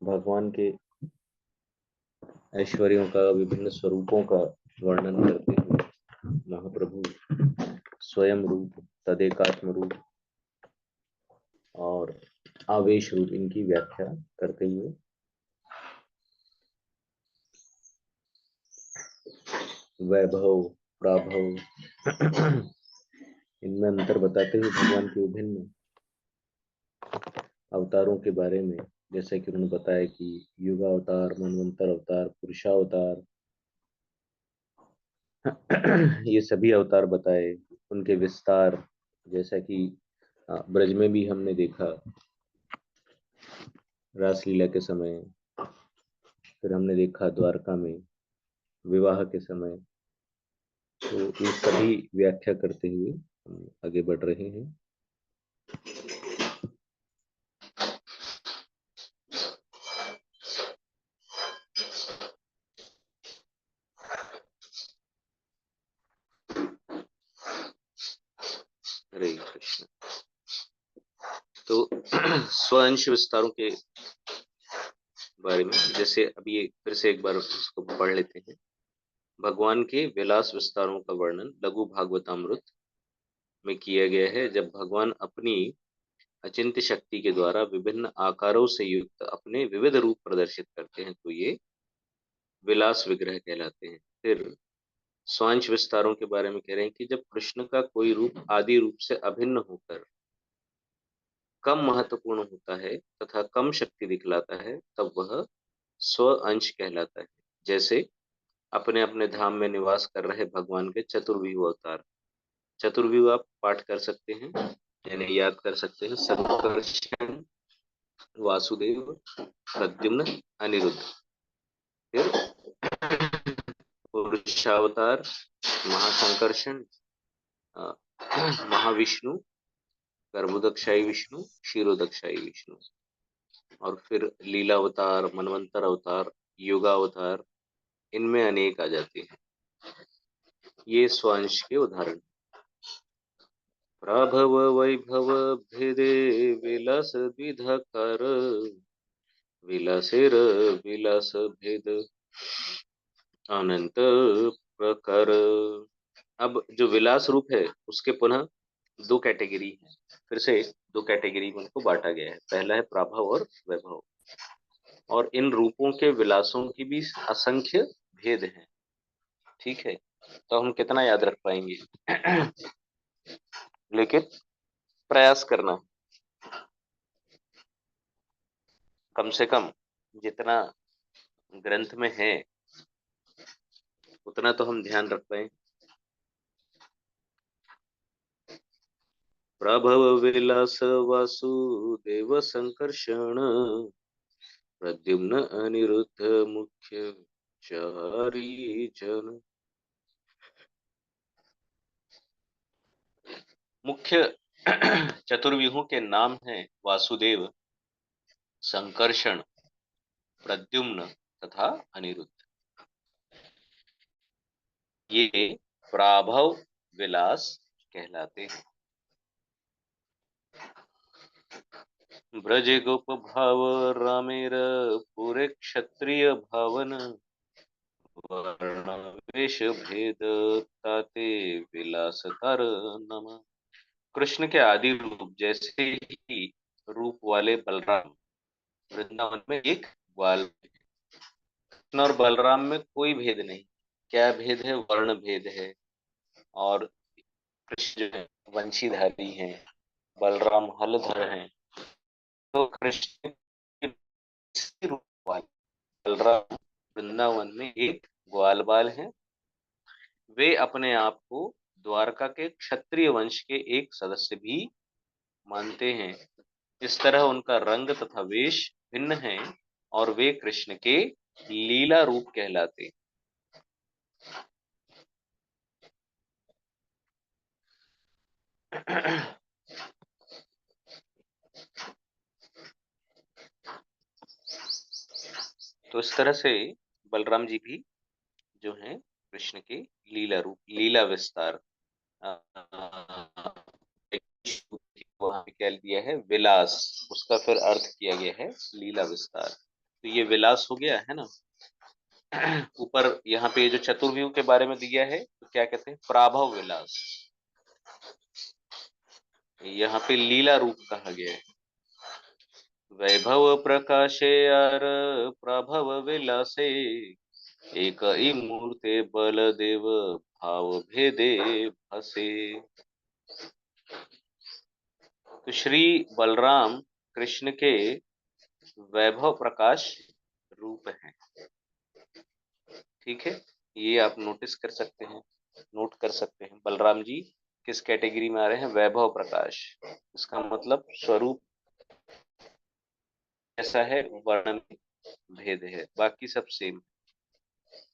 भगवान के ऐश्वर्यों का, विभिन्न स्वरूपों का वर्णन करते हुए महाप्रभु स्वयं रूप, तदेकात्म रूप और आवेश रूप इनकी व्याख्या करते हुए वैभव, प्राभव इनमें अंतर बताते हुए भगवान के विभिन्न अवतारों के बारे में, जैसे कि उन्होंने बताया कि युगावतार, मनवंतर अवतार, पुरुषावतार ये सभी अवतार बताए, उनके विस्तार, जैसा कि ब्रज में भी हमने देखा रासलीला के समय, फिर हमने देखा द्वारका में विवाह के समय। तो ये सभी व्याख्या करते हुए हम आगे बढ़ रहे हैं। हरे कृष्ण। तो स्वअंश विस्तारों के बारे में, जैसे अभी फिर से एक बार उसको पढ़ लेते हैं। भगवान के विलास विस्तारों का वर्णन लघु भागवतामृत में किया गया है। जब भगवान अपनी अचिंत्य शक्ति के द्वारा विभिन्न आकारों से युक्त अपने विविध रूप प्रदर्शित करते हैं तो ये विलास विग्रह कहलाते हैं। फिर स्वांश विस्तारों के बारे में कह रहे हैं कि जब कृष्ण का कोई रूप आदि रूप से अभिन्न होकर कम महत्वपूर्ण होता है तथा कम शक्ति दिखलाता है, तब वह स्व अंश कहलाता है। जैसे अपने अपने धाम में निवास कर रहे भगवान के चतुर्व्यूह अवतार। चतुर्व्यूह आप पाठ कर सकते हैं, यानी याद कर सकते हैं। संकर्षण, वासुदेव, प्रद्युम्न, अनिरुद्ध। फिर पुरुषावतार, महासंकर्षण, अ, महाविष्णु, गर्भोदकशाही विष्णु, क्षीरोदकशाही विष्णु। और फिर लीलावतार, मनवंतर अवतार, योगावतार, इनमें अनेक आ जाते हैं। ये स्वांश के उदाहरण। प्रभव वैभव भेदे विलास द्विधकर, विलासेर विलास भेद अनंत प्रकर। अब जो विलास रूप है उसके पुनः दो कैटेगरी है। फिर से दो कैटेगरी में उनको बांटा गया है। पहला है प्रभाव और वैभव। और इन रूपों के विलासों की भी असंख्य भेद हैं। ठीक है, तो हम कितना याद रख पाएंगे लेकिन प्रयास करना, कम से कम जितना ग्रंथ में है उतना तो हम ध्यान रख पाए। प्रभव विलास वासुदेव संकर्षण, प्रद्युम्न अनिरुद्ध मुख्य चारी जन। मुख्य चतुर्व्यूहों के नाम हैं वासुदेव, संकर्षण, प्रद्युम्न तथा अनिरुद्ध। ये प्राभव विलास कहलाते हैं। ब्रज गोप भाव रामेर पूरे क्षत्रिय भावन, वर्णावेश भेद ताते विलास तार नम। कृष्ण के आदि रूप जैसे ही रूप वाले बलराम वृंदावन में एक ग्वाल। कृष्ण और बलराम में कोई भेद नहीं। क्या भेद है? वर्ण भेद है। और कृष्ण जो है वंशीधारी हैं, बलराम हलधर हैं। तो कृष्ण के रूप वाले बलराम वृंदावन में एक ग्वाल बाल हैं। वे अपने आप को द्वारका के क्षत्रिय वंश के एक सदस्य भी मानते हैं। इस तरह उनका रंग तथा वेश भिन्न है और वे कृष्ण के लीला रूप कहलाते। तो इस तरह से बलराम जी भी जो हैं कृष्ण के लीला रूप, लीला विस्तार। वहां पे क्या दिया है? विलास। उसका फिर अर्थ किया गया है लीला विस्तार। तो ये विलास हो गया है ना। ऊपर यहाँ पे जो चतुर्व्यूह के बारे में दिया है तो क्या कहते हैं, प्राभव विलास। यहाँ पे लीला रूप कहा गया है। वैभव प्रकाशे अर प्रभव विलासे, एक ही मूर्ते बलदेव भाव भेदे भसे। तो श्री बलराम कृष्ण के वैभव प्रकाश रूप हैं। ठीक है, ये आप नोटिस कर सकते हैं, नोट कर सकते हैं। बलराम जी किस कैटेगरी में आ रहे हैं, वैभव प्रकाश। इसका मतलब स्वरूप ऐसा है, वर्ण में भेद है, बाकी सब सेम।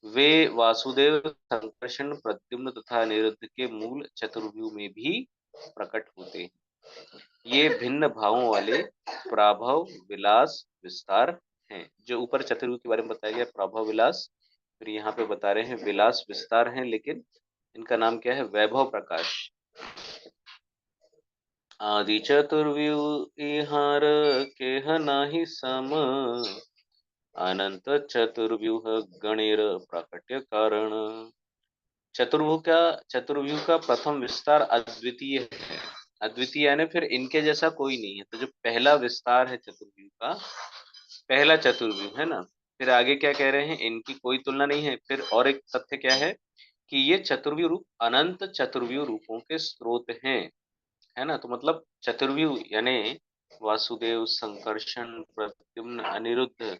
वे वासुदेव, संकर्षण, प्रद्युम्न तथा अनिरुद्ध के मूल चतुर्व्यूह में भी प्रकट होते हैं। ये भिन्न भावों वाले प्राभव, विलास, विस्तार हैं। जो ऊपर चतुर्व्यूह के बारे में बताया गया, प्राभव, विलास, फिर यहाँ पे बता रहे हैं विलास, विस्तार हैं, लेकिन इनका नाम क्या है, वैभव प्रकाश। आदि चतुर्व्यूह इहार केह नाही सम, अनंत चतुर्व्यूह गणेर प्राकट्य कारण। चतुर्व्यूह का प्रथम विस्तार अद्वितीय है। अद्वितीय यानी फिर इनके जैसा कोई नहीं है। तो जो पहला विस्तार है चतुर्व्यूह का, पहला चतुर्व्यूह है ना, फिर आगे क्या कह रहे हैं, इनकी कोई तुलना नहीं है। फिर और एक तथ्य क्या है कि ये चतुर्व्यूह रूप अनंत चतुर्व्यूह रूपों के स्रोत हैं, है ना। तो मतलब चतुर्व्यूह यानी वासुदेव, संकर्षण, प्रद्युम्न, अनिरुद्ध,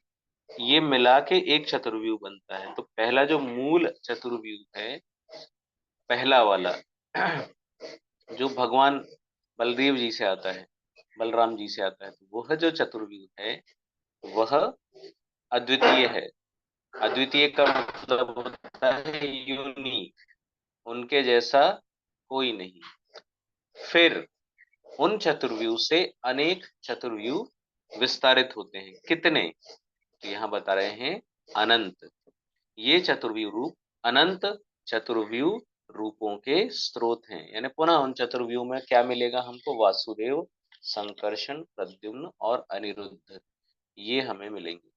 ये मिला के एक चतुर्व्यूह बनता है। तो पहला जो मूल चतुर्व्यूह है, पहला वाला, जो भगवान बलदेव जी से आता है, बलराम जी से आता है, तो वह जो चतुर्व्यूह है वह अद्वितीय है। अद्वितीय का मतलब होता है यूनिक, उनके जैसा कोई नहीं। फिर उन चतुर्व्यूह से अनेक चतुर्व्यूह विस्तारित होते हैं। कितने, तो यहाँ बता रहे हैं अनंत। ये चतुर्व्यूह रूप अनंत चतुर्व्यूह रूपों के स्रोत हैं। यानी पुनः उन चतुर्व्यूह में क्या मिलेगा हमको, वासुदेव, संकर्षण, प्रद्युम्न और अनिरुद्ध, ये हमें मिलेंगे।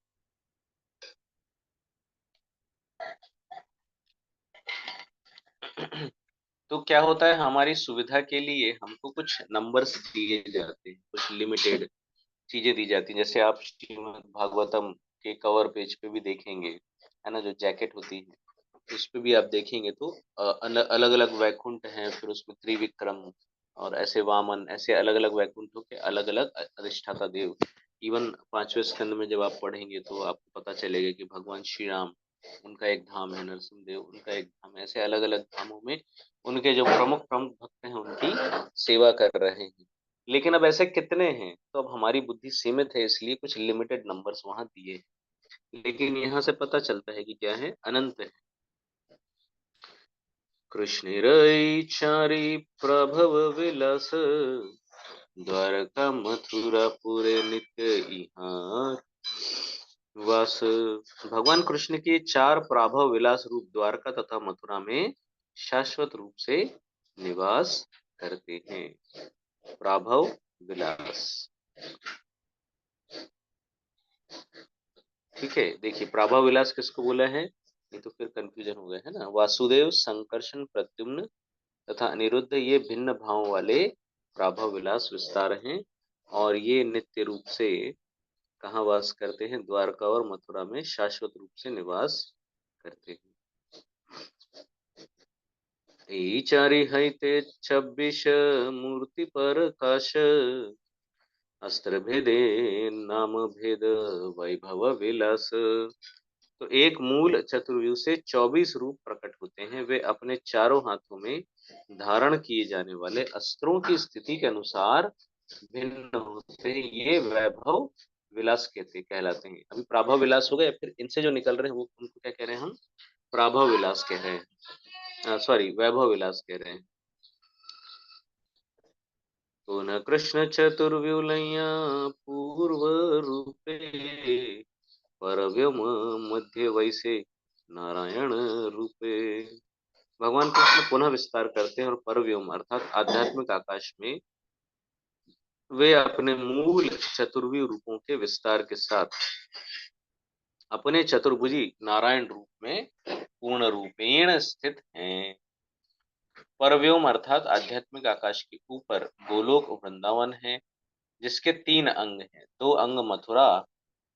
तो क्या होता है, हमारी सुविधा के लिए हमको कुछ नंबर्स दिए जाते हैं, कुछ लिमिटेड चीजें दी जाती हैं। जैसे आप श्रीमद् भागवतम के कवर पेज पे भी देखेंगे, है ना, जो जैकेट होती है उस पे भी आप देखेंगे तो अलग अलग वैकुंठ हैं, फिर उसमें त्रिविक्रम और ऐसे वामन, ऐसे अलग अलग वैकुंठों के अलग अलग अधिष्ठाता देव। इवन पांचवें स्कंद में जब आप पढ़ेंगे तो आपको पता चलेगा कि भगवान श्री राम, उनका एक धाम है, नरसिंह देव उनका एक धाम है। ऐसे अलग अलग धामों में उनके जो प्रमुख प्रमुख भक्त हैं उनकी सेवा कर रहे हैं। लेकिन अब ऐसे कितने हैं, तो अब हमारी बुद्धि सीमित है, इसलिए कुछ लिमिटेड नंबर्स वहां दिए हैं। लेकिन यहाँ से पता चलता है कि क्या है, अनंत है। कृष्णेरैचारी प्रभव विलास, द्वारका मथुरा पुरे नित्य इहार वास। भगवान कृष्ण के चार प्राभव विलास रूप द्वारका तथा मथुरा में शाश्वत रूप से निवास करते हैं। प्राभव विलास, ठीक है। देखिए प्राभव विलास किसको बोला है, ये तो फिर कंफ्यूजन हो गया है ना। वासुदेव, संकर्षण, प्रद्युम्न तथा अनिरुद्ध ये भिन्न भावों वाले प्राभव विलास विस्तार हैं, और ये नित्य रूप से कहाँ वास करते हैं, द्वारका और मथुरा में शाश्वत रूप से निवास करते हैं। यही चारि है ते 26 मूर्ति पर काश, अस्त्र भेदे नाम भेद वैभव विलास। तो एक मूल चतुर्व्यूह से 24 रूप प्रकट होते हैं। वे अपने चारों हाथों में धारण किए जाने वाले अस्त्रों की स्थिति के अनुसार भिन्न होते हैं। ये वैभव विलास कहलाते हैं। अभी प्राभव विलास हो गए, फिर इनसे जो निकल रहे हैं वो उनको क्या कह रहे हैं, हम प्राभव विलास कह रहे हैं, सॉरी वैभव विलास कह रहे हैं। पुनः कृष्ण चतुर्व्यूलया पूर्व रूपे, परव्योम मध्य वैसे नारायण रूपे। भगवान कृष्ण पुनः विस्तार करते हैं और परव्योम अर्थात आध्यात्मिक आकाश में वे अपने मूल चतुर्व्यूह रूपों के विस्तार के साथ अपने चतुर्भुजी नारायण रूप में पूर्ण रूपेण स्थित हैं। परव्योम अर्थात आध्यात्मिक आकाश के ऊपर गोलोक वृंदावन है, जिसके 3 अंग हैं। 2 अंग मथुरा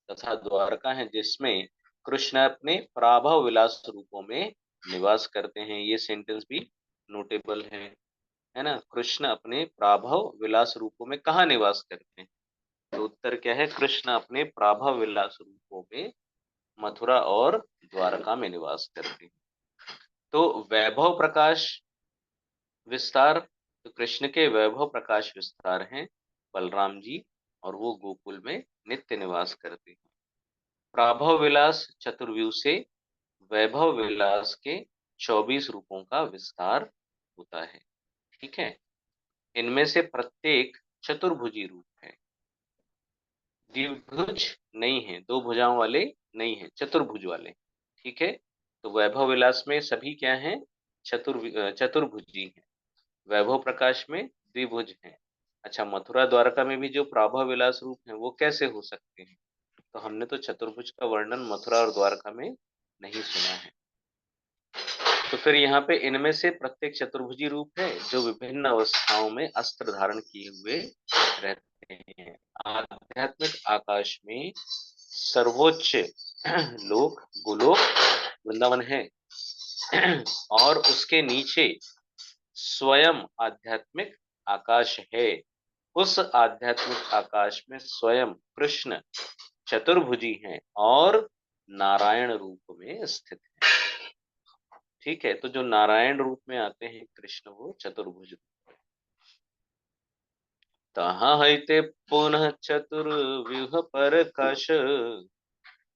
तथा द्वारका हैं, जिसमें कृष्ण अपने प्राभव विलास रूपों में निवास करते हैं। ये सेंटेंस भी नोटेबल है ना। कृष्ण अपने प्राभव विलास रूपों में कहाँ निवास करते हैं? तो उत्तर क्या है? कृष्ण अपने प्राभव विलास रूपों में मथुरा और द्वारका में निवास करते हैं। तो वैभव प्रकाश विस्तार, तो कृष्ण के वैभव प्रकाश विस्तार हैं बलराम जी, और वो गोकुल में नित्य निवास करते हैं। प्राभव विलास चतुर्व्यूह से वैभव विलास के 24 रूपों का विस्तार होता है। ठीक है, इनमें से प्रत्येक चतुर्भुजी रूप है, द्विभुज नहीं है, 2 भुजाओं वाले नहीं है, चतुर्भुज वाले। ठीक है, तो वैभव विलास में सभी क्या हैं? चतुर्भुजी हैं। वैभव प्रकाश में द्विभुज हैं। अच्छा, मथुरा द्वारका में भी जो प्राभव विलास रूप हैं वो कैसे हो सकते हैं? तो हमने तो चतुर्भुज का वर्णन मथुरा और द्वारका में नहीं सुना है। तो फिर यहाँ पे इनमें से प्रत्येक चतुर्भुजी रूप है, जो विभिन्न अवस्थाओं में अस्त्र धारण किए हुए रहते हैं। आध्यात्मिक आकाश में सर्वोच्च लोक गोलोक वृंदावन है, और उसके नीचे स्वयं आध्यात्मिक आकाश है। उस आध्यात्मिक आकाश में स्वयं कृष्ण चतुर्भुजी हैं और नारायण रूप में स्थित हैं। ठीक है, तो जो नारायण रूप में आते हैं कृष्ण, वो चतुर्भुज। तहाँ हईते पुनः चतुर्व्यूह प्रकाश,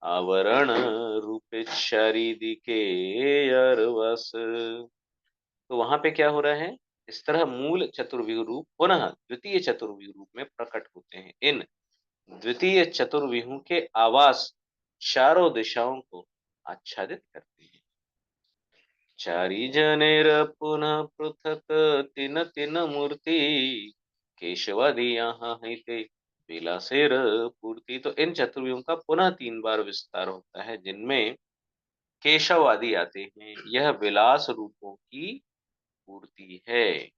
आवरण रूपे शरीदी के अरवस। तो वहां पे क्या हो रहा है? इस तरह मूल चतुर्व्यूह रूप पुनः द्वितीय चतुर्व्यूह रूप में प्रकट होते हैं। इन द्वितीय चतुर्व्यूहों के आवास चारों दिशाओं को आच्छादित करते हैं। चारी जनेर पुनः पृथक तीन तीन मूर्ति, केशवादि यहाँ हिते विलासेर पूर्ति। तो इन चतुर्व्यूहों का पुनः 3 बार विस्तार होता है, जिनमें केशव आदि आते हैं। यह विलास रूपों की पूर्ति है।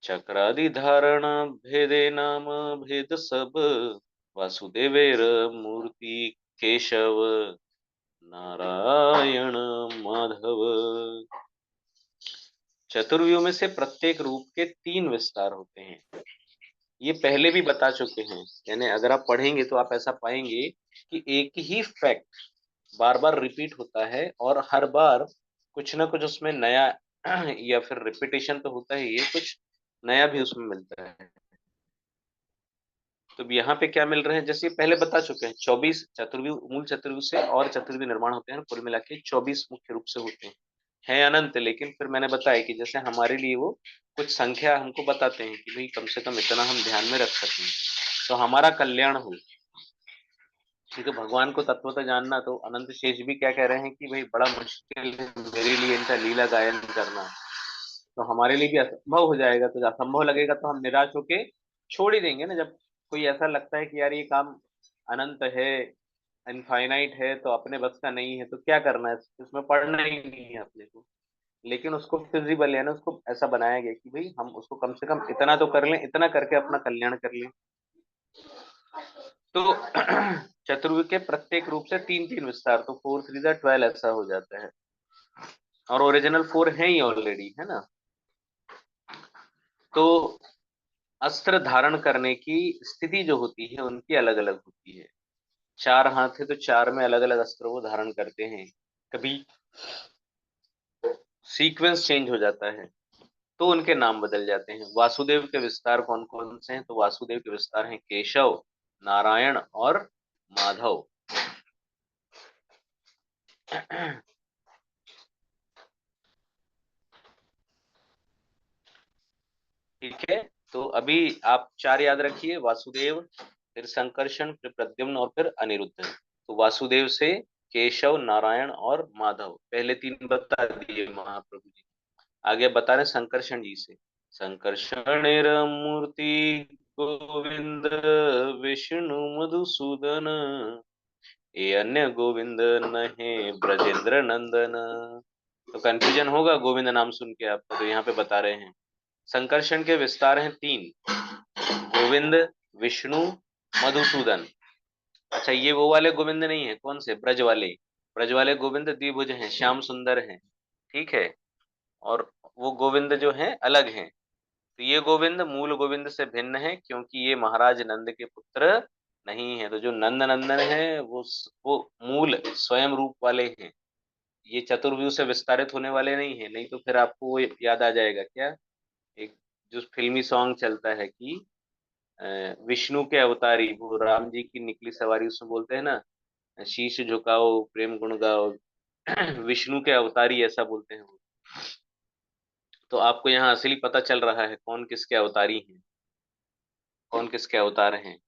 चक्रादि धारण भेदे नाम भेद सब, वासुदेवेर मूर्ति केशव नारायण माधव। चतुर्व्यूह में से प्रत्येक रूप के 3 विस्तार होते हैं। ये पहले भी बता चुके हैं, यानी अगर आप पढ़ेंगे तो आप ऐसा पाएंगे कि एक ही फैक्ट बार बार रिपीट होता है, और हर बार कुछ ना कुछ उसमें नया या फिर रिपीटेशन तो होता ही है, कुछ नया भी उसमें मिलता है। तो यहाँ पे क्या मिल रहा है? जैसे पहले बता चुके हैं, 24 चतुर्व्यूह, मूल चतुर्व्यूह से और चतुर्व्यूह निर्माण होते हैं, कुल मिला के 24 मुख्य रूप से होते हैं। है अनंत, लेकिन फिर मैंने बताया कि जैसे हमारे लिए वो कुछ संख्या हमको बताते हैं कि भाई कम से कम इतना हम ध्यान में रख सकें तो हमारा कल्याण हो। ठीक है, भगवान को तत्वतः जानना, तो अनंत शेष भी क्या कह रहे हैं कि भाई बड़ा मुश्किल है मेरे लिए इनका लीला गायन करना, तो हमारे लिए भी असंभव हो जाएगा। तो असंभव लगेगा तो हम निराश होके छोड़ ही देंगे ना। जब कोई ऐसा लगता है कि यार ये काम अनंत है, इनफाइनाइट है, तो अपने बस का नहीं है, तो क्या करना है, इसमें पढ़ना ही नहीं है अपने को। लेकिन उसको फिजिबल है ना, उसको ऐसा बनाया गया कि भाई हम उसको कम से कम इतना तो कर लें, इतना करके अपना कल्याण कर लें। तो चतुर्भुज के प्रत्येक रूप से 3 3 विस्तार, तो 4 3 12 ऐसा हो जाता है, और ओरिजिनल 4 है ही ऑलरेडी, है ना। तो अस्त्र धारण करने की स्थिति जो होती है उनकी अलग अलग होती है। 4 हाथ है तो 4 में अलग अलग अस्त्र वो धारण करते हैं। कभी सीक्वेंस चेंज हो जाता है तो उनके नाम बदल जाते हैं। वासुदेव के विस्तार कौन कौन से हैं? तो वासुदेव के विस्तार हैं केशव, नारायण और माधव। ठीक है, तो अभी आप 4 याद रखिए: वासुदेव, फिर संकर्षण, फिर प्रद्युम्न और फिर अनिरुद्ध। तो वासुदेव से केशव, नारायण और माधव, पहले 3 बता दिए महाप्रभु जी। आगे बता रहे संकर्षण जी से, संकर्षण मूर्ति गोविंद विष्णु मधुसूदन, ये अन्य गोविंद नहे ब्रजेंद्र नंदन। तो कंफ्यूजन होगा गोविंद नाम सुन के आपको, तो यहाँ पे बता रहे हैं संकर्षण के विस्तार हैं 3, गोविंद, विष्णु, मधुसूदन। अच्छा, ये वो वाले गोविंद नहीं है, कौन से? ब्रज वाले। ब्रज वाले गोविंद द्विभुज हैं, श्याम सुंदर हैं, ठीक है। और वो गोविंद जो हैं अलग हैं। तो ये गोविंद मूल गोविंद से भिन्न है, क्योंकि ये महाराज नंद के पुत्र नहीं है। तो जो नंद नंदन है वो मूल स्वयं रूप वाले हैं। ये चतुर्व्यूह से विस्तारित होने वाले नहीं है, नहीं तो फिर आपको वो याद आ जाएगा क्या, एक जो फिल्मी सॉन्ग चलता है कि विष्णु के अवतारी, वो राम जी की निकली सवारी, उसमें बोलते हैं ना, शीश झुकाओ प्रेम गुण गाओ, विष्णु के अवतारी, ऐसा बोलते हैं वो। तो आपको यहाँ असली पता चल रहा है कौन किसके अवतारी हैं, कौन किसके अवतार हैं।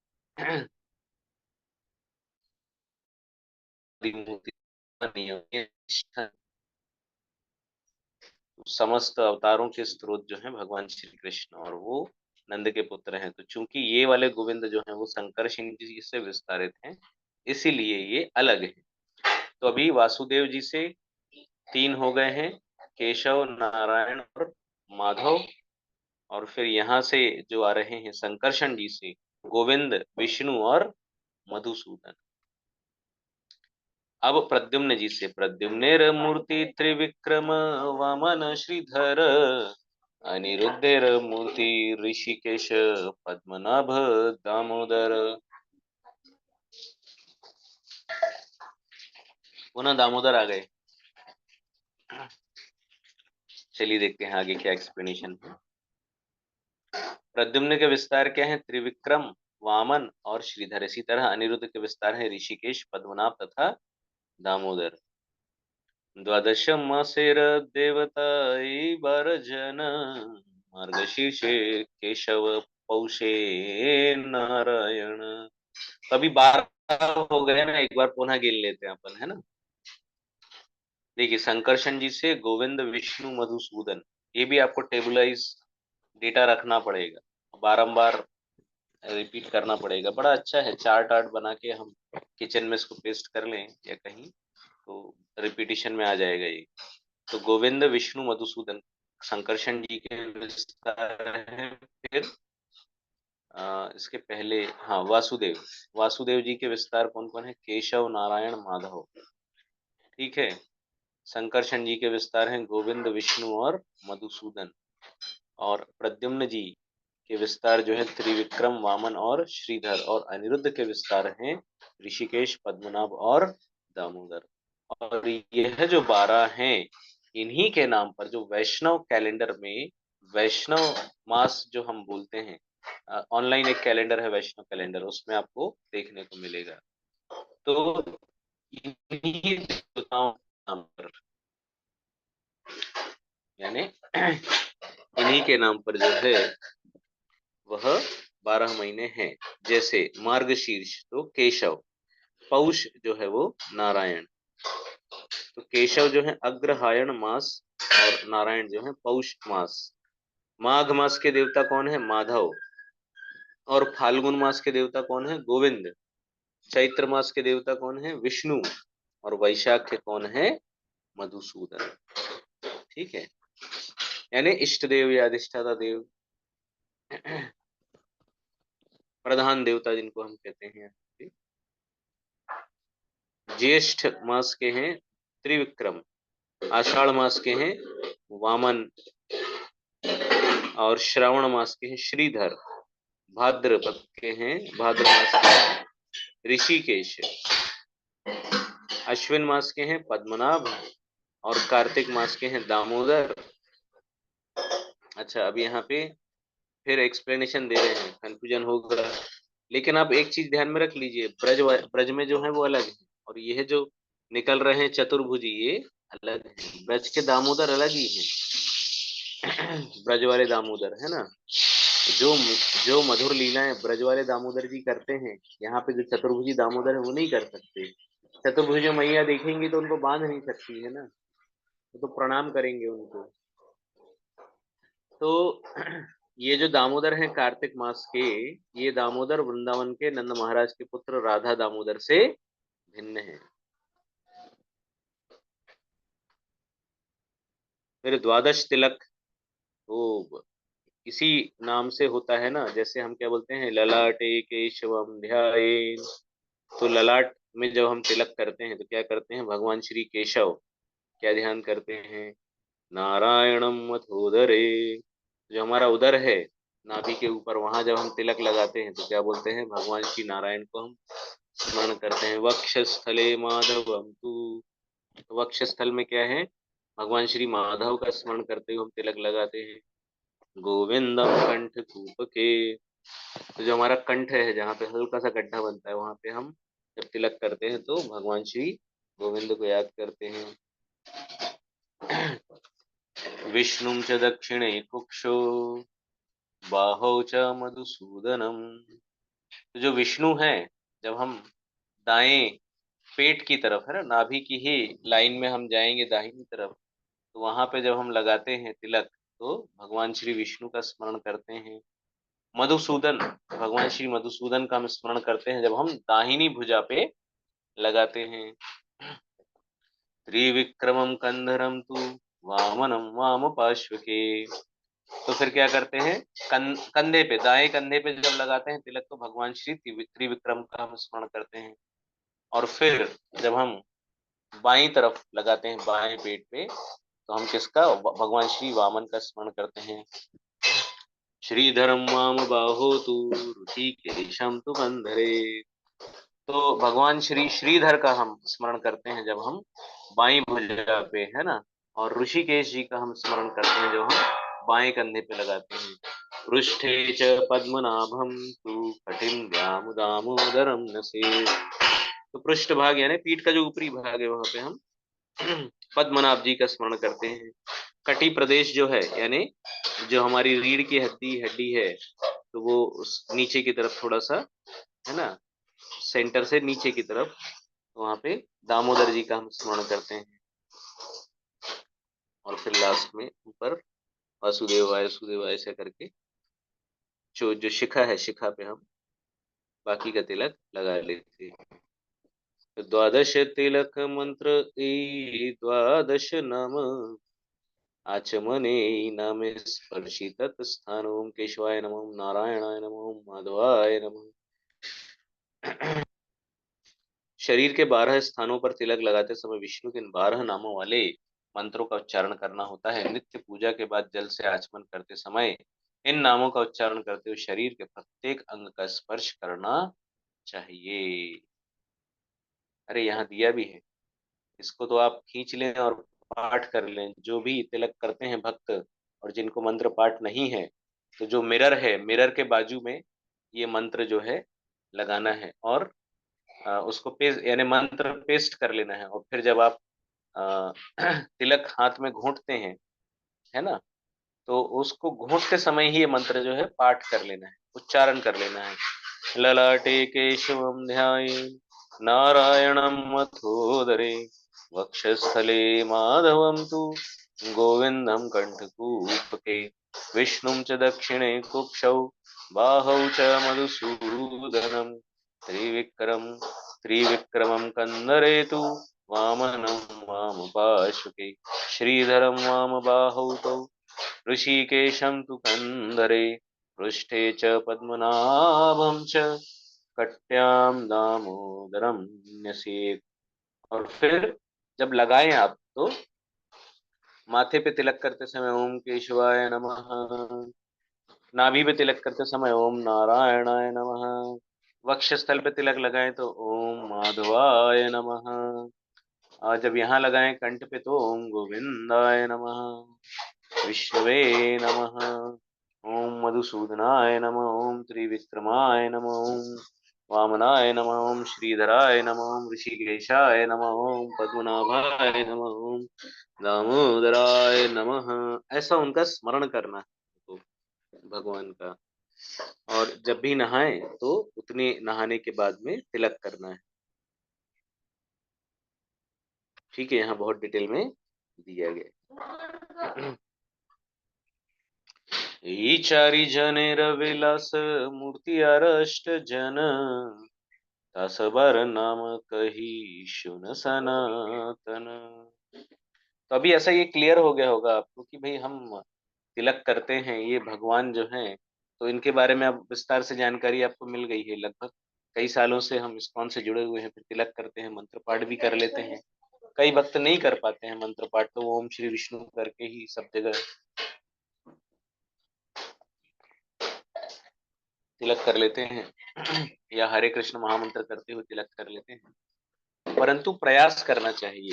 समस्त अवतारों के स्रोत जो हैं भगवान श्री कृष्ण, और वो नंद के पुत्र हैं। तो चूंकि ये वाले गोविंद जो हैं वो संकर्षण जी से विस्तारित हैं, इसीलिए ये अलग है। तो अभी वासुदेव जी से 3 हो गए हैं, केशव, नारायण और माधव। और फिर यहाँ से जो आ रहे हैं संकर्षण जी से, गोविंद, विष्णु और मधुसूदन। अब प्रद्युम्न जी से, प्रद्युम्नेर मूर्ति त्रिविक्रम वामन श्रीधर, अनिरुद्धेर मूर्ति ऋषिकेश पद्मनाभ दामोदर। पुनः दामोदर आ गए। चलिए देखते हैं आगे क्या एक्सप्लेनेशन है। प्रद्युम्न के विस्तार क्या है? त्रिविक्रम, वामन और श्रीधर। इसी तरह अनिरुद्ध के विस्तार है ऋषिकेश, पद्मनाभ तथा दामोदर। द्वादश मासेर देवताई बरजन, मार्गशीर्षे केशव, पौषे नारायण। अभी 12 हो गए ना, एक बार पुनः गिन लेते हैं अपन, है ना। देखिए, संकर्षण जी से गोविंद, विष्णु, मधुसूदन, ये भी आपको टेबुलाइज डेटा रखना पड़ेगा, बारंबार रिपीट करना पड़ेगा। बड़ा अच्छा है, चार्ट आर्ट बना के हम किचन में इसको पेस्ट कर लें या कहीं, तो रिपीटिशन में आ जाएगा ये। तो गोविंद, विष्णु, मधुसूदन संकर्षण जी के विस्तार हैं। फिर इसके पहले, हाँ, वासुदेव, वासुदेव जी के विस्तार कौन कौन है? केशव, नारायण, माधव, ठीक है। संकर्षण जी के विस्तार हैं गोविंद, विष्णु और मधुसूदन। और प्रद्युम्न जी के विस्तार जो है त्रिविक्रम, वामन और श्रीधर। और अनिरुद्ध के विस्तार हैं ऋषिकेश, पद्मनाभ और दामोदर। और यह जो 12 हैं, इन्हीं के नाम पर जो वैष्णव कैलेंडर में वैष्णव मास जो हम बोलते हैं, ऑनलाइन एक कैलेंडर है वैष्णव कैलेंडर, उसमें आपको देखने को मिलेगा। तो इन्हीं देवताओं के नाम पर, यानी इन्हीं के नाम पर जो है वह 12 महीने हैं। जैसे मार्गशीर्ष तो केशव, पौष जो है वो नारायण। तो केशव जो है अग्रहायण मास, और नारायण जो है पौष मास। माघ मास के देवता कौन है? माधव। और फाल्गुन मास के देवता कौन है? गोविंद। चैत्र मास के देवता कौन है? विष्णु। और वैशाख के कौन है? मधुसूदन, ठीक है। यानी इष्ट देव या अधिष्ठाता देव, प्रधान देवता जिनको हम कहते हैं। ज्येष्ठ मास के हैं त्रिविक्रम, आषाढ़ मास के हैं वामन, और श्रावण मास के हैं श्रीधर, भाद्रपद के हैं, भाद्र मास के हैं ऋषिकेश, अश्विन मास के हैं पद्मनाभ, और कार्तिक मास के हैं दामोदर। अच्छा, अब यहाँ पे फिर एक्सप्लेनेशन दे रहे हैं, कंफ्यूजन होगा, लेकिन आप एक चीज ध्यान में रख लीजिए, ब्रज में जो है वो अलग है, और ये जो निकल रहे हैं चतुर्भुजी, ये अलग है। ब्रज के दामोदर अलग ही हैं। ब्रज वाले दामोदर है ना, जो जो मधुर लीलाएं ब्रज वाले दामोदर जी करते हैं, यहाँ पे जो चतुर्भुजी दामोदर है वो नहीं कर सकते। चतुर्भुजी मैया देखेंगी तो उनको बांध नहीं सकती है ना, वो तो प्रणाम करेंगे उनको। तो ये जो दामोदर हैं कार्तिक मास के, ये दामोदर वृंदावन के नंद महाराज के पुत्र राधा दामोदर से भिन्न है। फिर द्वादश तिलक, तो इसी नाम से होता है ना, जैसे हम क्या बोलते हैं, ललाटे केशवम ध्यायेन। तो ललाट में जब हम तिलक करते हैं तो क्या करते हैं, भगवान श्री केशव क्या ध्यान करते हैं, नारायणम मथोदरे। जो हमारा उदर है नाभि के ऊपर, वहां जब हम तिलक लगाते हैं तो क्या बोलते हैं, भगवान श्री नारायण को हम स्मरण करते हैं। वक्षस्थले माधवम तू, वक्षस्थल में क्या है, भगवान श्री माधव का स्मरण करते हुए हम तिलक लगाते हैं। गोविंदम कंठ कूप के, तो जो हमारा कंठ है जहाँ पे हल्का सा गड्ढा बनता है, वहां पे हम जब तिलक करते हैं तो भगवान श्री गोविंद को याद करते हैं। विष्णु च दक्षिणे कुक्षो बाहौ च मधुसूदनम। तो जो विष्णु है, जब हम दाएं पेट की तरफ है ना, नाभि की ही लाइन में हम जाएंगे दाहिनी तरफ, तो वहां पे जब हम लगाते हैं तिलक तो भगवान श्री विष्णु का स्मरण करते हैं। मधुसूदन, भगवान श्री मधुसूदन का हम स्मरण करते हैं जब हम दाहिनी भुजा पे लगाते हैं। त्रिविक्रमम कंधरम तु वामनम वाम पार्श्व के। तो फिर क्या करते हैं, कंधे पे, दाएं कंधे पे जब लगाते हैं तिलक तो भगवान श्री त्रिविक्रम का हम स्मरण करते हैं। और फिर जब हम बाईं तरफ लगाते हैं बाएं पेट पे, तो हम किसका, भगवान श्री वामन का स्मरण करते हैं। श्रीधरम वाम बाहो तु ऋषिकेशम तु कंधरे। तो भगवान श्री श्रीधर का हम स्मरण करते हैं जब हम बाईं भुजा पे है ना, और ऋषिकेश जी का हम स्मरण करते हैं जब हम बाएं कंधे पे लगाते हैं। पृष्ठे च पद्मनाभम तु कटिम दामोदरम नसे। तो पृष्ठ भाग यानी पीठ का जो ऊपरी भाग है वहां पे हम पद्मनाभ जी का स्मरण करते हैं। कटी प्रदेश जो है, यानी जो हमारी रीढ़ की हड्डी हड्डी है, तो वो उस नीचे की तरफ थोड़ा सा है ना, सेंटर से नीचे की तरफ, वहां पे दामोदर जी का हम स्मरण करते हैं। और फिर लास्ट में ऊपर वासुदेवाय ऐसे करके जो जो शिखा है, शिखा पे हम बाकी का तिलक लगा लेते हैं। तो द्वादश तिलक मंत्र ई द्वादश नाम आचमने नामे स्पर्शी तत्स्थान। ओम केशवाय नमः, ओम नारायणाय नमः, ओम माधवाय नमः। शरीर के 12 स्थानों पर तिलक लगाते समय विष्णु के इन 12 नामों वाले मंत्रों का उच्चारण करना होता है। नित्य पूजा के बाद जल से आचमन करते समय इन नामों का उच्चारण करते हुए शरीर के प्रत्येक अंग का स्पर्श करना चाहिए। अरे यहाँ दिया भी है, इसको तो आप खींच लें और पाठ कर लें। जो भी तिलक करते हैं भक्त और जिनको मंत्र पाठ नहीं है, तो जो मिरर है, मिरर के बाजू में ये मंत्र जो है लगाना है, और उसको पेस्ट यानी मंत्र पेस्ट कर लेना है। और फिर जब आप अ, तिलक हाथ में घूंटते हैं है ना, तो उसको घूंटते समय ही ये मंत्र जो है पाठ कर लेना है, उच्चारण कर लेना है। ललाटे केशवम ध्यायेन् नारायणं मथोदरे वक्षस्थले माधवं तु गोविन्दं कण्ठकूपके विष्णुं च दक्षिणे कुक्षौ बाहौ च मधुसूदनं त्रिविक्रम त्रिविक्रमं कन्दरे तु वामनं वामपार्श्वे श्रीधरं वामबाहौ तौ ऋषिकेशं तु कन्दरे पृष्ठे च पद्मनाभं च कट्याम दामोदरम न्यसेत्। और फिर जब लगाएं आप तो माथे पे तिलक करते समय ओम केशवाय नमः, नाभि पे तिलक करते समय ओम नारायणाय नमः, वक्षस्थल पे तिलक लगाएं तो ओम माधवाय नमः, और जब यहाँ लगाएं कंठ पे तो ओम गोविंदाय नमः, विष्णुवे नमः, ओम मधुसूदनाय नमः, ओम त्रिविक्रमाय नमः, ओम वामनाय नमः, ओम श्रीधराय नमः, ओम ऋषिकेशाय नमः, ओम पद्मनाभाय नमः, ओम दामोदराय नमः। ऐसा उनका स्मरण करना है तो भगवान का। और जब भी नहाए तो उतने नहाने के बाद में तिलक करना है। ठीक है, यहाँ बहुत डिटेल में दिया गया। ही चारी जनेर विलास मूर्ति अरष्ट जन तासबर नाम कही शुन सनातन। तो अभी ऐसा ये क्लियर हो गया होगा आपको कि भाई हम तिलक करते हैं, ये भगवान जो हैं, तो इनके बारे में अब विस्तार से जानकारी आपको मिल गई है। लगभग कई सालों से हम इस्कॉन से जुड़े हुए हैं, फिर तिलक करते हैं, मंत्र पाठ भी कर लेते हैं। कई भक्त नहीं कर पाते हैं मंत्र पाठ, तो वो ओम श्री विष्णु करके ही सब जगह तिलक कर लेते हैं या हरे कृष्ण महामंत्र करते हुए तिलक कर लेते हैं। परंतु प्रयास करना चाहिए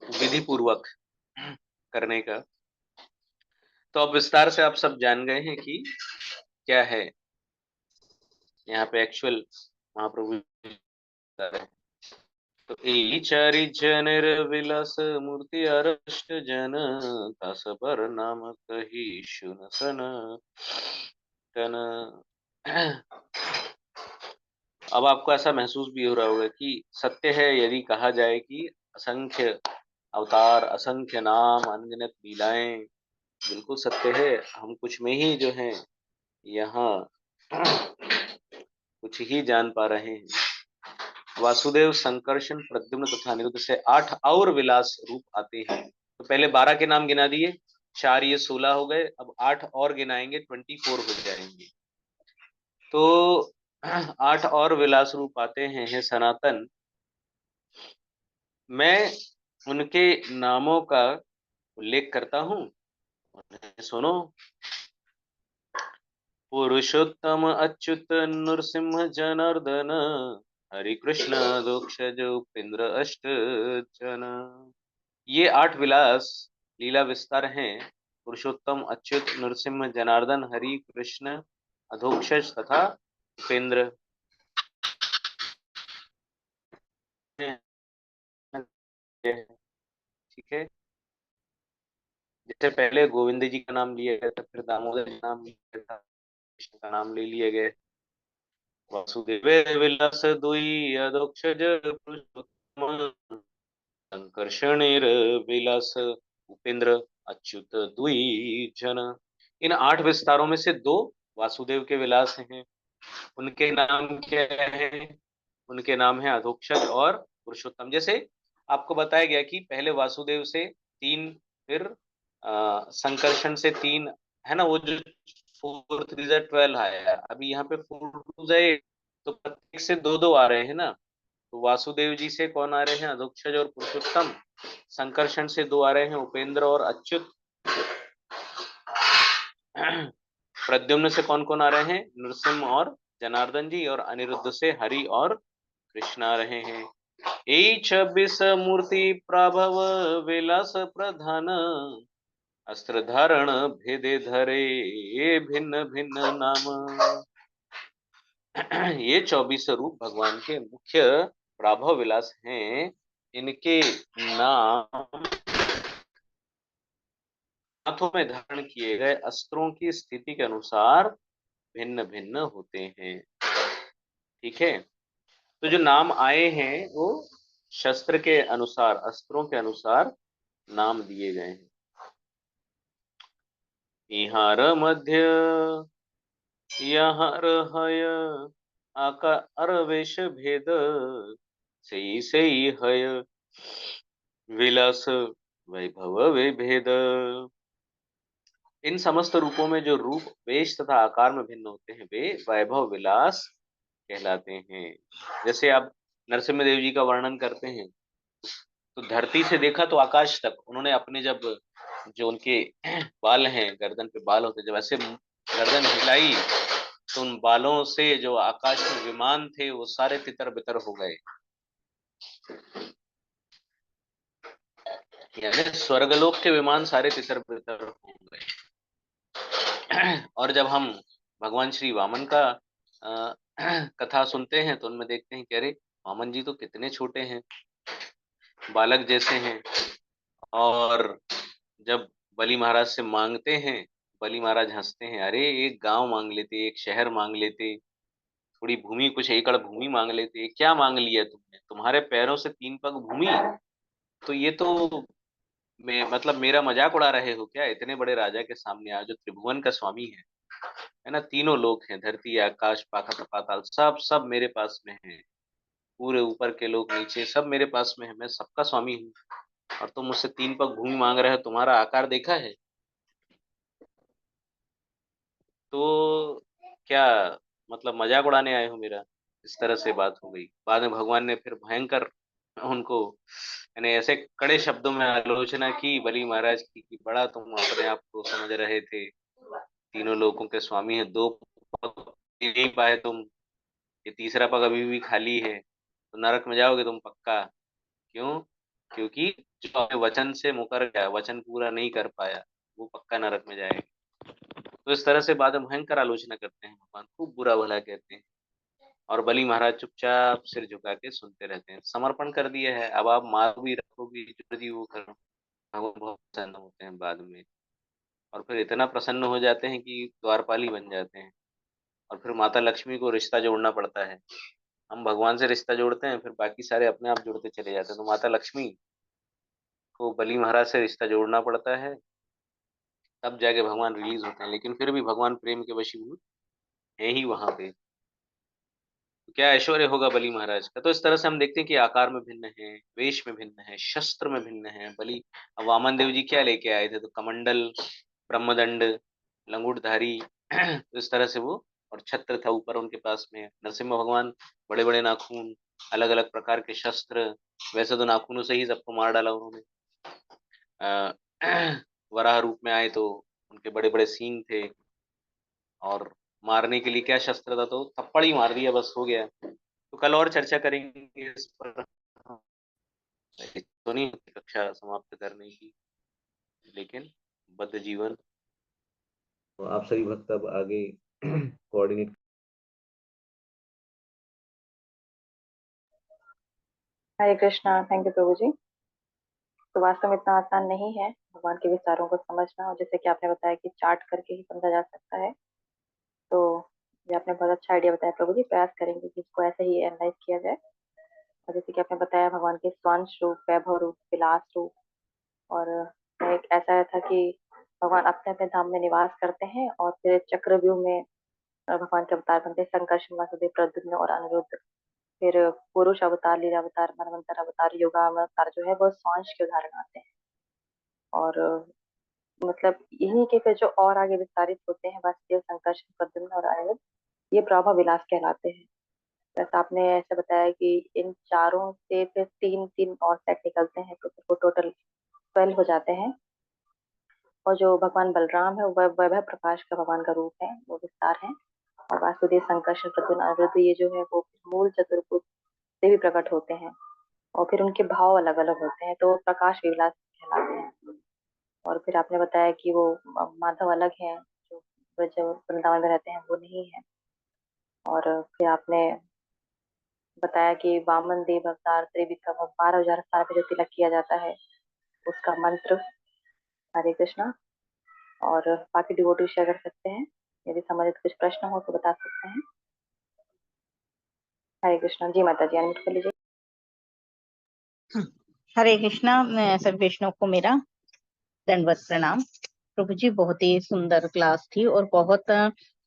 विधि पूर्वक करने का। तो अब विस्तार से आप सब जान गए हैं कि क्या है यहाँ पे एक्चुअल महाप्रभु बता रहे हैं। तो ए चारि जनेर विलास मूर्ति अरष्ट जन तासबर नाम कही शुन सन तन। अब आपको ऐसा महसूस भी हो रहा होगा कि सत्य है यदि कहा जाए कि असंख्य अवतार, असंख्य नाम, अनगिनत लीलाएं, बिल्कुल सत्य है। हम कुछ में ही जो है यहाँ कुछ ही जान पा रहे हैं। वासुदेव, संकर्षण, प्रद्युम्न तथा अनिरुद्ध से 8 और विलास रूप आते हैं। तो पहले 12 के नाम गिना दिए, 4 ये 16 हो गए, अब 8 और गिनाएंगे 24 हो जाएंगे। तो 8 और विलास रूप आते हैं, है सनातन। मैं उनके नामों का उल्लेख करता हूं, उन्हें सुनो। पुरुषोत्तम अच्युत नृसिंह जनार्दन हरि कृष्ण दोक्षज उपेंद्र अष्ट जन। ये 8 विलास लीला विस्तार हैं। पुरुषोत्तम अच्युत नृसिंह जनार्दन हरि कृष्ण अधोक्षज तथा उपेंद्र। ठीक है। जैसे पहले गोविंद जी का नाम लिया गया था, फिर दामोदर जी का नाम लिया गया था, कृष्ण का नाम ले लिया गया। वासुदेव विलास दुई अधोक्षज पुरुषोत्तम संकर्षणेर विलास उपेंद्र अच्युत दुई जन। इन 8 विस्तारों में से 2 वासुदेव के विलास हैं। उनके नाम क्या है? उनके नाम है अधोक्षज और पुरुषोत्तम। जैसे आपको बताया गया कि पहले वासुदेव से 3, फिर संकर्षण से 3, है ना। वो जो 4 3 12 आया, अभी यहाँ पे 4 2 8, तो प्रत्येक से 2 2 आ रहे हैं ना। तो वासुदेव जी से कौन आ रहे हैं? अधोक्षज और पुरुषोत्तम। संकर्षण से 2 आ रहे हैं, उपेंद्र और अच्युत। प्रद्युम्न से कौन कौन आ रहे हैं? नृसिंह और जनार्दन जी। और अनिरुद्ध से हरि और कृष्ण आ रहे हैं। ए 26 मूर्ति प्रभव विलास प्रधान अस्त्र धारण भेदे धरे भिन्न भिन्न नाम। ये 24 रूप भगवान के मुख्य प्राभव विलास हैं। इनके नाम हाथों में धारण किए गए अस्त्रों की स्थिति के अनुसार भिन्न भिन्न होते हैं। ठीक है। तो जो नाम आए हैं वो शस्त्र के अनुसार, अस्त्रों के अनुसार नाम दिए गए हैं। इहार मध्य यहाँ हय आकार वेश भेद से हय विलास वैभव वे भेद। इन समस्त रूपों में जो रूप, वेश तथा आकार में भिन्न होते हैं, वे वैभव विलास कहलाते हैं। जैसे आप नरसिम्हा देव जी का वर्णन करते हैं, तो धरती से देखा तो आकाश तक उन्होंने अपने, जब जो उनके बाल हैं, गर्दन पे बाल होते, जब ऐसे गर्दन हिलाई तो उन बालों से जो आकाश में विमान थे वो सारे तितर बितर हो गए। यानी स्वर्गलोक के विमान सारे तितर बितर हो गए। और जब हम भगवान श्री वामन का कथा सुनते हैं तो उनमें देखते हैं कि अरे वामन जी तो कितने छोटे हैं, बालक जैसे हैं। और जब बलि महाराज से मांगते हैं, बलि महाराज हंसते हैं, अरे एक गांव मांग लेते, एक शहर मांग लेते, थोड़ी भूमि, कुछ एकड़ भूमि मांग लेते, क्या मांग लिया तुमने? तुम्हारे पैरों से 3 पग भूमि, तो ये तो मतलब मेरा मजाक उड़ा रहे हो क्या? इतने बड़े राजा के सामने आज जो त्रिभुवन का स्वामी है ना, तीनों लोग हैं, धरती आकाश पाखा पाताल, सब सब मेरे पास में है। पूरे ऊपर के लोग नीचे सब मेरे पास में है, मैं सबका स्वामी हूँ। और तुम मुझसे 3 पग भूमि मांग रहे हो, तुम्हारा आकार देखा है? तो क्या मतलब मजाक उड़ाने आए हो मेरा? इस तरह से बात हो गई। बाद में भगवान ने फिर भयंकर उनको यानी ऐसे कड़े शब्दों में आलोचना की बलि महाराज की कि बड़ा तुम अपने आप को समझ रहे थे, तीनों लोगों के स्वामी हैं, 2 पग नहीं पाए तुम, ये तीसरा पग अभी भी खाली है, तो नरक में जाओगे तुम पक्का। क्यों? क्योंकि जो अपने वचन से मुकर गया, वचन पूरा नहीं कर पाया, वो पक्का नरक में जाएगा। तो इस तरह से बाद में भयंकर आलोचना करते हैं भगवान, खूब बुरा भला कहते हैं। और बलि महाराज चुपचाप सिर झुका के सुनते रहते हैं, समर्पण कर दिया है, अब आप मारो भी रखो भी जो भी वो करो। भगवान बहुत प्रसन्न होते हैं बाद में, और फिर इतना प्रसन्न हो जाते हैं कि द्वारपाल ही बन जाते हैं। और फिर माता लक्ष्मी को रिश्ता जोड़ना पड़ता है। हम भगवान से रिश्ता जोड़ते हैं, फिर बाकी सारे अपने आप जुड़ते चले जाते हैं, तो माता लक्ष्मी को बलि महाराज से रिश्ता जोड़ना पड़ता है, तब जाके भगवान रिलीज होते हैं। लेकिन फिर भी भगवान प्रेम के वशीभूत है ही वहां पे। तो क्या ऐश्वर्य होगा बलि महाराज का? तो इस तरह से हम देखते हैं कि आकार में भिन्न है, वेश में भिन्न है, शस्त्र में भिन्न है। बलि अब वामन देव जी क्या लेके आए थे? तो कमंडल, ब्रह्मदंड, लंगूटधारी तो इस तरह से वो, और छत्र था ऊपर उनके पास में। नरसिम्हा भगवान बड़े बड़े नाखून, अलग अलग प्रकार के शस्त्र। वैसे तो नाखूनों से ही सबको मार डाला उन्होंने। अ, वराह रूप में आए तो उनके बड़े बड़े सींग थे। और मारने के लिए क्या शस्त्र था? तो थप्पड़ ही मार दिया, बस हो गया। तो कल और चर्चा करेंगे इस पर। तो नहीं होती कक्षा समाप्त करने की, लेकिन बद्ध जीवन। तो आप सभी भक्त अब आगे coordinate. Hare Krishna. Thank you प्रभु जी। तो वास्तव में इतना आसान नहीं है भगवान के विचारों को समझना, और जैसे कि आपने बताया कि चार्ट करके ही समझा जा सकता है। तो ये आपने बहुत अच्छा आइडिया बताया प्रभु जी, प्रयास करेंगे कि इसको ऐसे ही एनालाइज किया जाए। और जैसे कि आपने बताया भगवान के स्वांश रूप, वैभव रूप, विलास रूप, और एक ऐसा था कि भगवान अपने अपने धाम में निवास करते हैं, और फिर चक्रव्यूह में भगवान के अवतार बनते हैं, संकर्षण, वासुदेव, प्रद्युम्न और अनिरुद्ध। फिर पुरुष अवतार, लीला अवतार, मनवंतर अवतार, योगा अवतार जो है वो स्वांश के उदाहरण आते हैं। और मतलब इन्हीं के फिर जो और आगे विस्तारित होते हैं, वासुदेव, संकर्षण, प्रद्युम्न और अनिरुद्ध, ये प्रभा विलास कहलाते हैं। जैसा आपने ऐसे बताया कि इन चारों से फिर तीन तीन और सेट निकलते हैं, तो फिर वो टोटल 12 हो जाते हैं। और जो भगवान बलराम है वह वैभव प्रकाश का भगवान का रूप है, वो विस्तार है। और वासुदेव, संकर्षण, प्रद्युम्न, अनिरुद्ध ये जो है वो मूल चतुर्भुज से भी प्रकट होते हैं। और फिर उनके भाव अलग अलग होते हैं, तो वो प्रकाश विलास कहलाते हैं। और फिर आपने बताया कि वो माधव अलग है, जो ब्रज वृंदावन में रहते हैं वो नहीं है। और फिर आपने बताया कि वामन देव अवतार, त्रिविक्रम, 12,000 स्थान पे जो तिलक किया जाता है उसका मंत्र। हरे कृष्णा। और बाकी डिवोटी शेयर कर सकते हैं, यदि समझे तो कुछ प्रश्न हो तो बता सकते हैं। हरे कृष्णा जी। माता जी अनम्यूट कर लीजिए। हरे कृष्णा। मैं सब वैष्णव को मेरा दंडवत प्रणाम। प्रभु जी बहुत ही सुंदर क्लास थी, और बहुत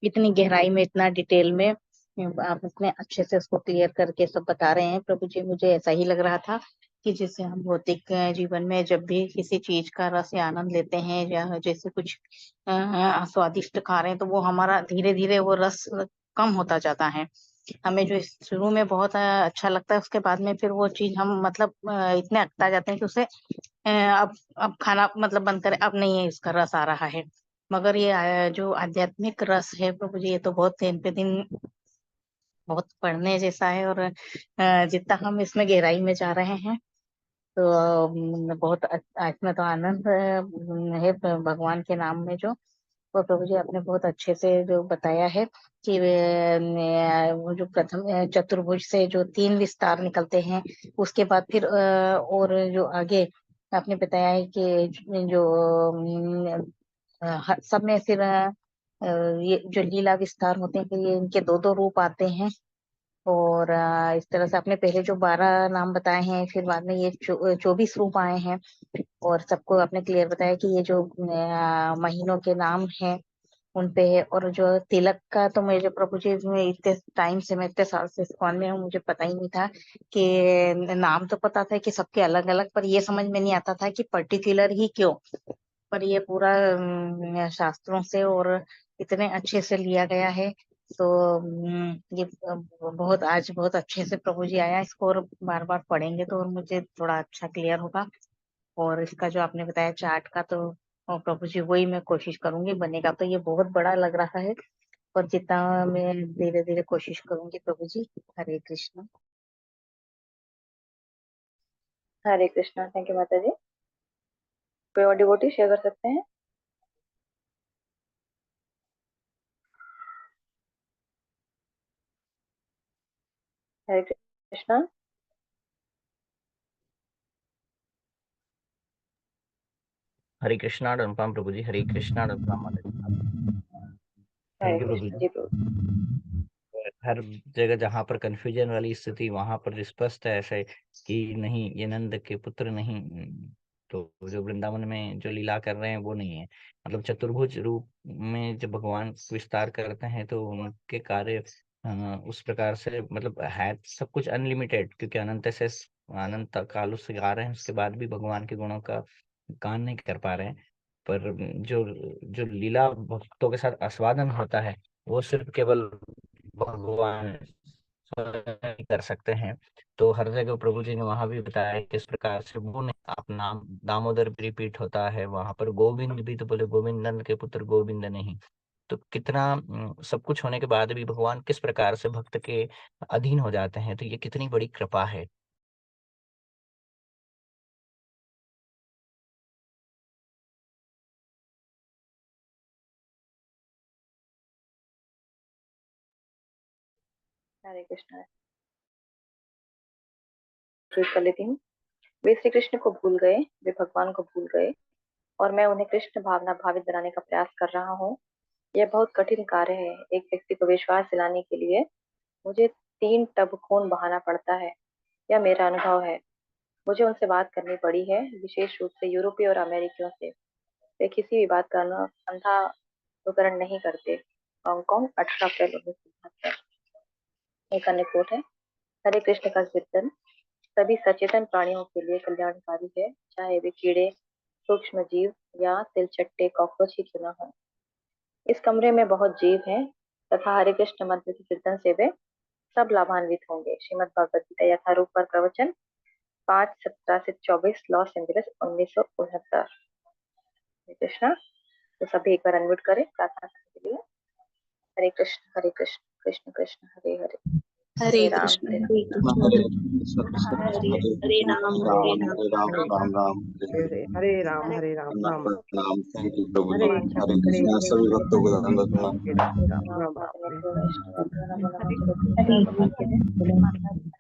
इतनी गहराई में, इतना डिटेल में आप इतने अच्छे से उसको क्लियर करके सब बता रहे हैं। प्रभु जी मुझे ऐसा ही लग रहा था कि जैसे हम भौतिक जीवन में जब भी किसी चीज का रस या आनंद लेते हैं, या जैसे कुछ स्वादिष्ट खा रहे हैं, तो वो हमारा धीरे धीरे वो रस कम होता जाता है। हमें जो शुरू में बहुत अच्छा लगता है, उसके बाद में फिर वो चीज हम मतलब इतने अकता जाते हैं कि उसे अब खाना मतलब बंद करें, अब नहीं है इसका रस आ रहा है। मगर ये जो आध्यात्मिक रस है प्रभु जी, ये तो बहुत दिन पे दिन बहुत पढ़ने जैसा है। और जितना हम इसमें गहराई में जा रहे हैं, तो बहुत इसमें तो आनंद है भगवान के नाम में। जो और प्रभु जी आपने बहुत अच्छे से जो बताया है कि वो जो प्रथम चतुर्भुज से जो 3 विस्तार निकलते हैं, उसके बाद फिर और जो आगे आपने बताया है कि जो सब में फिर ये जो लीला विस्तार होते हैं, फिर ये इनके 2 2 रूप आते हैं। और इस तरह से आपने पहले जो 12 नाम बताए हैं, फिर बाद में ये 24 रूप आए हैं, और सबको आपने क्लियर बताया कि ये जो महीनों के नाम हैं उन पे है। और जो तिलक का तो मुझे प्रभु जी, मैं इतने टाइम से, मैं इतने साल से इस्कॉन में हूँ, मुझे पता ही नहीं था कि नाम तो पता था कि सबके अलग अलग, पर ये समझ में नहीं आता था कि पर्टिकुलर ही क्यों। पर ये पूरा शास्त्रों से और इतने अच्छे से लिया गया है। तो ये बहुत आज बहुत अच्छे से प्रभु जी आया इसको, और बार बार पढ़ेंगे तो और मुझे थोड़ा अच्छा क्लियर होगा। और इसका जो आपने बताया चार्ट का, तो प्रभु जी वही मैं कोशिश करूंगी, बनेगा तो ये बहुत बड़ा लग रहा है, और जितना मैं धीरे धीरे कोशिश करूंगी प्रभु जी। हरे कृष्ण। हरे कृष्णा। थैंक यू माता जी। कोई और डिवोटी शेयर कर सकते हैं? हरे कृष्णा। हरे कृष्णा अनुपम प्रभु जी। हरे कृष्णा अनुपम माता जी। हरे थैंक यू प्रभु कृष्ण जी। जी प्रभु। हर जगह जहाँ पर कंफ्यूजन वाली स्थिति, वहां पर स्पष्ट है ऐसे कि नहीं, ये नंद के पुत्र नहीं। तो जो वृंदावन में जो लीला कर रहे हैं वो नहीं है। मतलब चतुर्भुज रूप में जब भगवान विस्तार करते हैं तो उनके कार्य उस प्रकार से, मतलब है सब कुछ अनलिमिटेड, क्योंकि अनंत से अनंत काल से गा रहे हैं, उसके बाद भी भगवान के गुणों का गान नहीं कर पा रहे हैं। पर जो जो लीला भक्तों के साथ आस्वादन होता है वो सिर्फ केवल भगवान स्वयं ही कर सकते हैं। तो हर जगह प्रभु जी ने वहां भी बताया है किस प्रकार से वो नहीं, आप नाम दामोदर भी रिपीट होता है, वहां पर गोविंद भी, तो बोले गोविंद नंद के पुत्र गोविंद नहीं। तो कितना सब कुछ होने के बाद भी भगवान किस प्रकार से भक्त के अधीन हो जाते हैं, तो ये कितनी बड़ी कृपा है। हरे कृष्णा। ट्वीट कर लेती हूँ। वे श्री कृष्ण को भूल गए, वे भगवान को भूल गए, और मैं उन्हें कृष्ण भावना भावित बनाने का प्रयास कर रहा हूँ। यह बहुत कठिन कार्य है। एक व्यक्ति को विश्वास दिलाने के लिए मुझे 3 टब खून बहाना पड़ता है। यह मेरा अनुभव है। मुझे उनसे बात करनी पड़ी है, विशेष रूप से यूरोपीय और अमेरिकियों से। वे किसी भी बात का अंधा अनुकरण नहीं करते। हांगकांग 18 अप्रैल 1972। एक अन्य कोट है। हरे कृष्ण का कीर्तन सभी सचेतन प्राणियों के लिए कल्याणकारी है, चाहे वे कीड़े, सूक्ष्म जीव या तिलचट्टे कॉकरोच ही क्यों न हो। इस कमरे में बहुत जीव हैं, तथा हरे कृष्ण मंत्र के कीर्तन से वे सब लाभान्वित होंगे। श्रीमद् भगवद गीता यथारूप पर प्रवचन 5/17 से 24, लॉस एंजलिस 1969। हरे कृष्णा। तो सभी एक बार अनम्यूट करें प्रार्थना करने के लिए। हरे कृष्ण कृष्ण कृष्ण हरे हरे, हरे राम कृष्ण हरे राम, हरे कृष्ण हरे कृष्ण कृष्ण कृष्ण हरे हरे हरे कृष्ण राम हरे हरे राम राम हरे राम राम राम राम राम हरे हरे। हरे राम हरे राम राम राम। प्रणाम। थैंक यू प्रभु हरे जी। वांछा हरे हरे कृष्ण। हरे सभी हरे भक्तों को हरे दंडवत प्रणाम। हरे राम राम नमो राम भगवते हरे वैष्णवाय नमो हरे नमः। कृष्ण। सौभाग्य